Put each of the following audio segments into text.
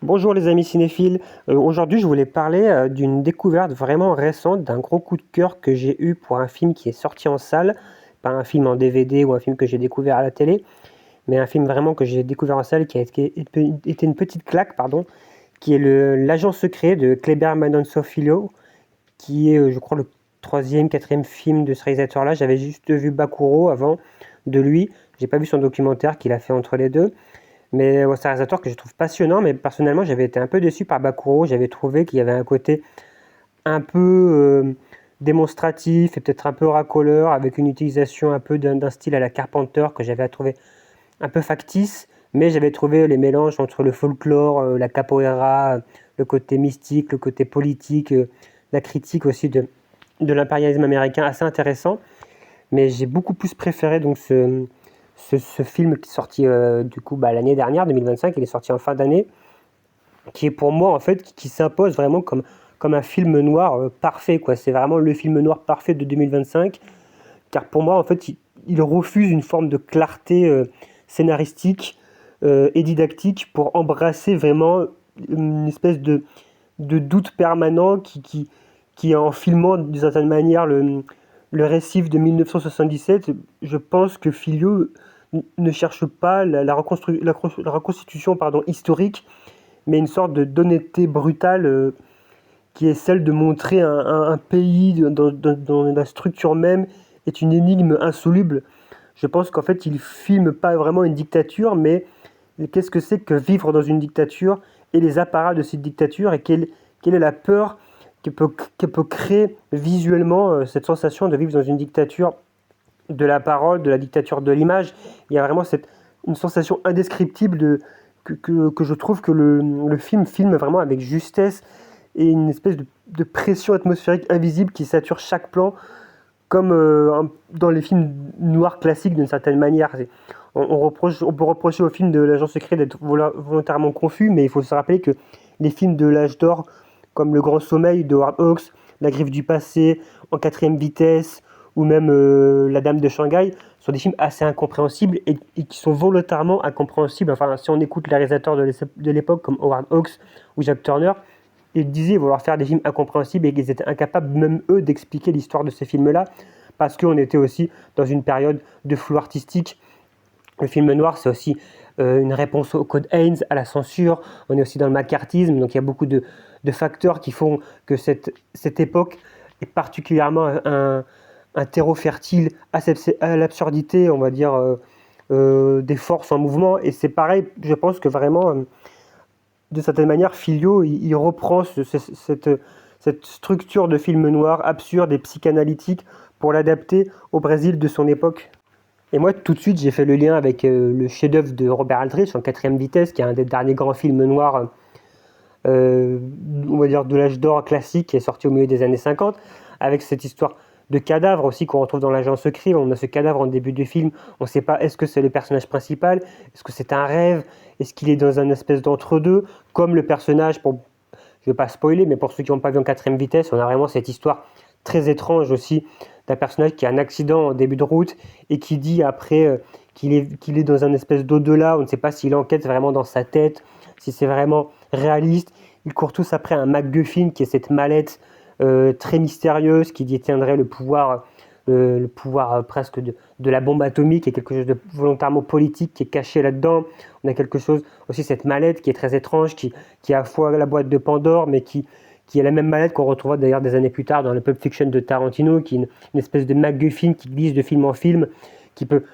Bonjour les amis cinéphiles. Aujourd'hui je voulais parler d'une découverte vraiment récente, d'un gros coup de cœur que j'ai eu pour un film qui est sorti en salle, pas un film en DVD ou un film que j'ai découvert à la télé, mais un film vraiment que j'ai découvert en salle qui a été une petite claque, pardon, qui est L'Agent secret de Kleber Manansov Filho, qui est je crois le troisième, quatrième film de ce réalisateur-là. J'avais juste vu Bakuro avant de lui, j'ai pas vu son documentaire qu'il a fait entre les deux. Mais ouais, c'est un réalisateur que je trouve passionnant, mais personnellement, j'avais été un peu déçu par Bakuro. J'avais trouvé qu'il y avait un côté un peu démonstratif et peut-être un peu racoleur, avec une utilisation un peu d'un style à la Carpenter que j'avais trouvé un peu factice. Mais j'avais trouvé les mélanges entre le folklore, la capoeira, le côté mystique, le côté politique, la critique aussi de l'impérialisme américain assez intéressant. Mais j'ai beaucoup plus préféré donc ce film qui est sorti du coup l'année dernière, 2025, il est sorti en fin d'année, qui est pour moi en fait qui s'impose vraiment comme un film noir parfait quoi. C'est vraiment le film noir parfait de 2025, car pour moi en fait il refuse une forme de clarté scénaristique et didactique pour embrasser vraiment une espèce de doute permanent qui en filmant d'une certaine manière le récif de 1977, je pense que Filio ne cherche pas la reconstitution pardon, historique, mais une sorte d'honnêteté brutale qui est celle de montrer un pays dans la structure même est une énigme insoluble. Je pense qu'en fait, il filme pas vraiment une dictature, mais qu'est-ce que c'est que vivre dans une dictature et les apparats de cette dictature et quelle est la peur que peut créer visuellement cette sensation de vivre dans une dictature de la parole, de la dictature de l'image. Il y a vraiment une sensation indescriptible que je trouve que le film filme vraiment avec justesse et une espèce de pression atmosphérique invisible qui sature chaque plan, comme dans les films noirs classiques d'une certaine manière. On peut reprocher au film de l'agent secret d'être volontairement confus, mais il faut se rappeler que les films de l'âge d'or, comme Le Grand Sommeil de Howard Hawks, La Griffe du Passé, En quatrième vitesse, ou même La Dame de Shanghai, sont des films assez incompréhensibles et qui sont volontairement incompréhensibles. Enfin, si on écoute les réalisateurs de l'époque comme Howard Hawks ou Jack Turner, ils disaient vouloir faire des films incompréhensibles et qu'ils étaient incapables, même eux, d'expliquer l'histoire de ces films-là, parce qu'on était aussi dans une période de flou artistique. Le film noir, c'est aussi une réponse au code Haynes, à la censure. On est aussi dans le macartisme, donc il y a beaucoup de facteurs qui font que cette époque est particulièrement un terreau fertile à l'absurdité, on va dire, des forces en mouvement. Et c'est pareil, je pense que vraiment, de certaine manière, Filio, il reprend cette structure de film noir absurde et psychanalytique pour l'adapter au Brésil de son époque. Et moi, tout de suite, j'ai fait le lien avec le chef-d'œuvre de Robert Aldrich, En quatrième vitesse, qui est un des derniers grands films noirs, euh, on va dire de l'âge d'or classique, qui est sorti au milieu des années 50, avec cette histoire de cadavre aussi qu'on retrouve dans L'Agent secret. On a ce cadavre en début de film, on ne sait pas est-ce que c'est le personnage principal, est-ce que c'est un rêve, est-ce qu'il est dans un espèce d'entre-deux, comme le personnage, je ne vais pas spoiler, mais pour ceux qui n'ont pas vu En quatrième vitesse, on a vraiment cette histoire très étrange aussi d'un personnage qui a un accident en début de route et qui dit après qu'il est dans un espèce d'au-delà. On ne sait pas s'il enquête vraiment dans sa tête, si c'est vraiment réaliste. Ils courent tous après un MacGuffin qui est cette mallette très mystérieuse qui détiendrait le pouvoir presque de la bombe atomique, et quelque chose de volontairement politique qui est caché là-dedans. On a quelque chose aussi, cette mallette qui est très étrange, qui est à la fois la boîte de Pandore, mais qui est la même mallette qu'on retrouvera d'ailleurs des années plus tard dans le Pulp Fiction de Tarantino, qui est une espèce de MacGuffin qui glisse de film en film, qui peut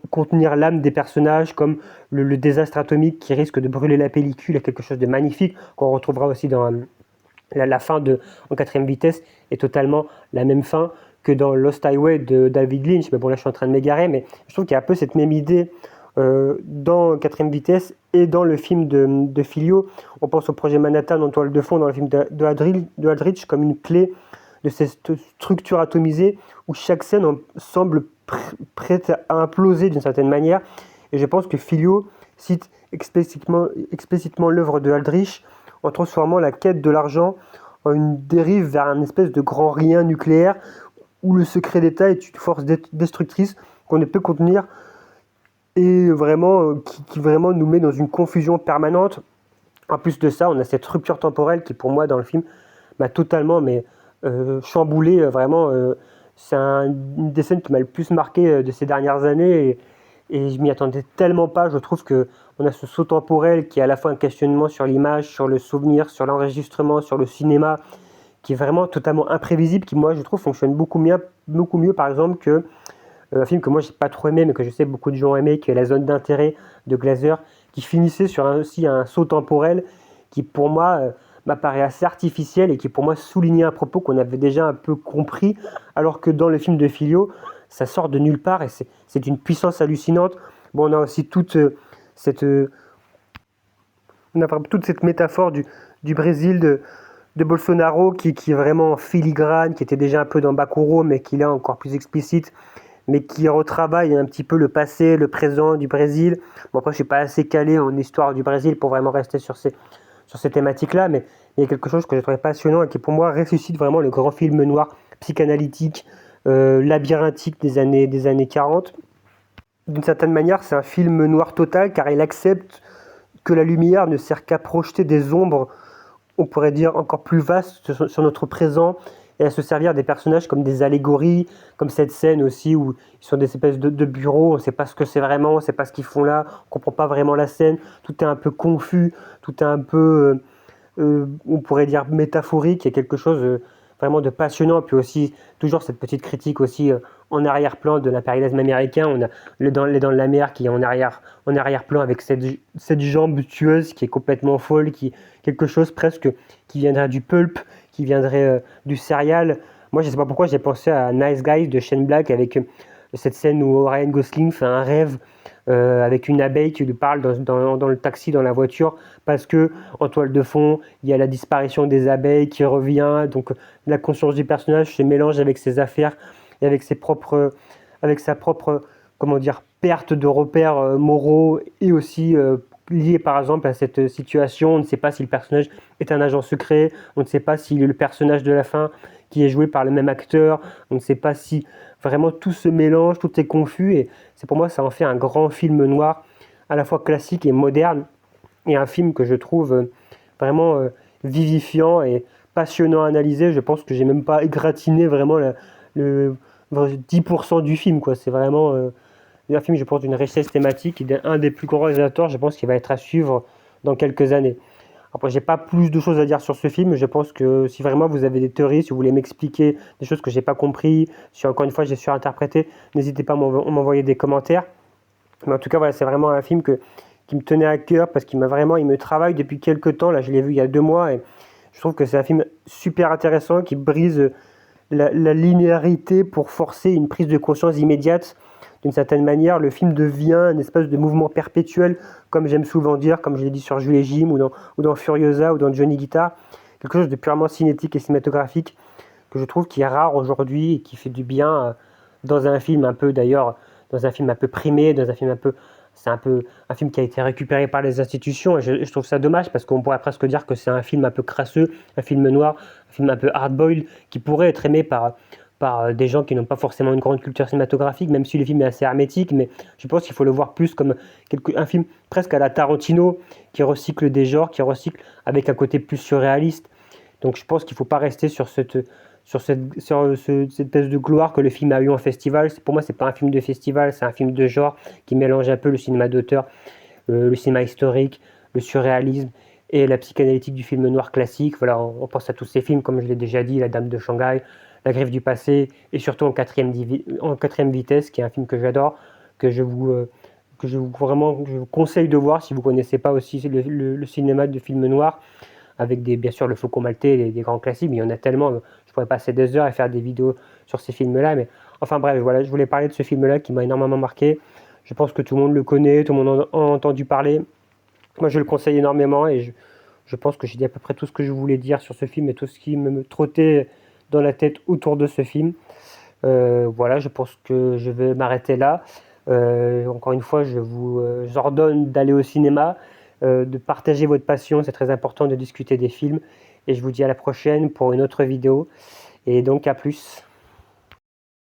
contenir l'âme des personnages, comme le désastre atomique qui risque de brûler la pellicule, quelque chose de magnifique qu'on retrouvera aussi dans la fin de En quatrième vitesse, est totalement la même fin que dans Lost Highway de David Lynch. Mais bon, là je suis en train de m'égarer, mais je trouve qu'il y a un peu cette même idée dans quatrième vitesse et dans le film de Filio. On pense au projet Manhattan en toile de fond dans le film de Aldrich comme une clé de cette structure atomisée où chaque scène semble prête à imploser d'une certaine manière. Et je pense que Filio cite explicitement l'œuvre de Aldrich en transformant la quête de l'argent en une dérive vers un espèce de grand rien nucléaire où le secret d'État est une force destructrice qu'on ne peut contenir et vraiment qui vraiment nous met dans une confusion permanente En plus de ça, on a cette rupture temporelle qui, pour moi, dans le film, m'a totalement chamboulé. Vraiment, c'est une des scènes qui m'a le plus marqué de ces dernières années. Et je m'y attendais tellement pas. Je trouve que on a ce saut temporel qui est à la fois un questionnement sur l'image, sur le souvenir, sur l'enregistrement, sur le cinéma, qui est vraiment totalement imprévisible, qui, moi, je trouve, fonctionne beaucoup mieux, par exemple, que un film que moi, j'ai pas trop aimé, mais que je sais beaucoup de gens ont aimé, qui est La Zone d'intérêt de Glazer, qui finissait sur aussi un saut temporel qui, pour moi, m'apparaît assez artificiel et qui, pour moi, soulignait un propos qu'on avait déjà un peu compris, alors que dans le film de Filio, ça sort de nulle part et c'est une puissance hallucinante. Bon, on a aussi cette, euh, on a toute cette métaphore du Brésil, de Bolsonaro, qui est vraiment filigrane, qui était déjà un peu dans Bakuro, mais qui est là encore plus explicite, mais qui retravaille un petit peu le passé, le présent du Brésil. Bon, après, je ne suis pas assez calé en histoire du Brésil pour vraiment rester sur ces thématiques-là, mais il y a quelque chose que je trouvais passionnant et qui, pour moi, ressuscite vraiment le grand film noir psychanalytique, labyrinthique des années 40. D'une certaine manière, c'est un film noir total, car il accepte que la lumière ne sert qu'à projeter des ombres, on pourrait dire, encore plus vastes sur notre présent, et à se servir des personnages comme des allégories, comme cette scène aussi où ils sont des espèces de bureaux, on ne sait pas ce que c'est vraiment, on ne sait pas ce qu'ils font là, on ne comprend pas vraiment la scène, tout est un peu confus, tout est un peu, on pourrait dire, métaphorique, il y a quelque chose vraiment de passionnant, puis aussi toujours cette petite critique aussi en arrière-plan de l'impérialisme américain, on a les dents de la mer qui est en arrière-plan avec cette jambe tueuse qui est complètement folle, qui quelque chose presque qui viendrait du pulp, qui viendrait du serial. Moi, je ne sais pas pourquoi j'ai pensé à Nice Guys de Shane Black avec cette scène où Ryan Gosling fait un rêve avec une abeille qui lui parle dans le taxi, dans la voiture, parce que en toile de fond, il y a la disparition des abeilles qui revient, donc la conscience du personnage se mélange avec ses affaires et avec sa propre, comment dire, perte de repères moraux et aussi lié par exemple à cette situation. On ne sait pas si le personnage est un agent secret, on ne sait pas s'il est le personnage de la fin qui est joué par le même acteur, on ne sait pas si vraiment tout se mélange, tout est confus et c'est pour moi ça en fait un grand film noir à la fois classique et moderne et un film que je trouve vraiment vivifiant et passionnant à analyser. Je pense que j'ai même pas égratigné vraiment le 10% du film quoi. C'est vraiment un film, je pense, d'une richesse thématique et d'un des plus grands réalisateurs, je pense, qui va être à suivre dans quelques années. Après, j'ai pas plus de choses à dire sur ce film. Je pense que si vraiment vous avez des théories, si vous voulez m'expliquer des choses que j'ai pas compris, si encore une fois j'ai surinterprété, n'hésitez pas à m'envoyer des commentaires. Mais en tout cas, voilà, c'est vraiment un film qui me tenait à cœur parce qu'il il me travaille depuis quelques temps. Là, je l'ai vu il y a 2 mois et je trouve que c'est un film super intéressant qui brise la linéarité pour forcer une prise de conscience immédiate. D'une certaine manière, le film devient un espèce de mouvement perpétuel, comme j'aime souvent dire, comme je l'ai dit sur Jules et Jim, ou dans Furiosa, ou dans Johnny Guitar. Quelque chose de purement cinétique et cinématographique que je trouve qui est rare aujourd'hui et qui fait du bien dans un film un peu, d'ailleurs, dans un film un peu primé, dans un film un peu... C'est un peu un film qui a été récupéré par les institutions et je trouve ça dommage parce qu'on pourrait presque dire que c'est un film un peu crasseux, un film noir, un film un peu hard-boiled qui pourrait être aimé par des gens qui n'ont pas forcément une grande culture cinématographique, même si le film est assez hermétique, mais je pense qu'il faut le voir plus comme un film presque à la Tarantino, qui recycle des genres, qui recycle avec un côté plus surréaliste. Donc je pense qu'il ne faut pas rester cette espèce de gloire que le film a eu en festival. Pour moi, c'est pas un film de festival, c'est un film de genre qui mélange un peu le cinéma d'auteur, le cinéma historique, le surréalisme et la psychanalytique du film noir classique. Voilà, on pense à tous ces films, comme je l'ai déjà dit, La Dame de Shanghai, La Griffe du passé, et surtout en quatrième vitesse, qui est un film que j'adore, je vous conseille de voir si vous ne connaissez pas aussi le cinéma de film noir, avec bien sûr le Faucon Maltais, des grands classiques, mais il y en a tellement, je pourrais passer des heures et faire des vidéos sur ces films-là, mais enfin bref, voilà, je voulais parler de ce film-là qui m'a énormément marqué. Je pense que tout le monde le connaît, tout le monde en a entendu parler. Moi, je le conseille énormément et je pense que j'ai dit à peu près tout ce que je voulais dire sur ce film et tout ce qui me trottait dans la tête autour de ce film. Voilà, je pense que je vais m'arrêter là. Encore une fois, je vous ordonne d'aller au cinéma, de partager votre passion, c'est très important de discuter des films. Et je vous dis à la prochaine pour une autre vidéo. Et donc à plus.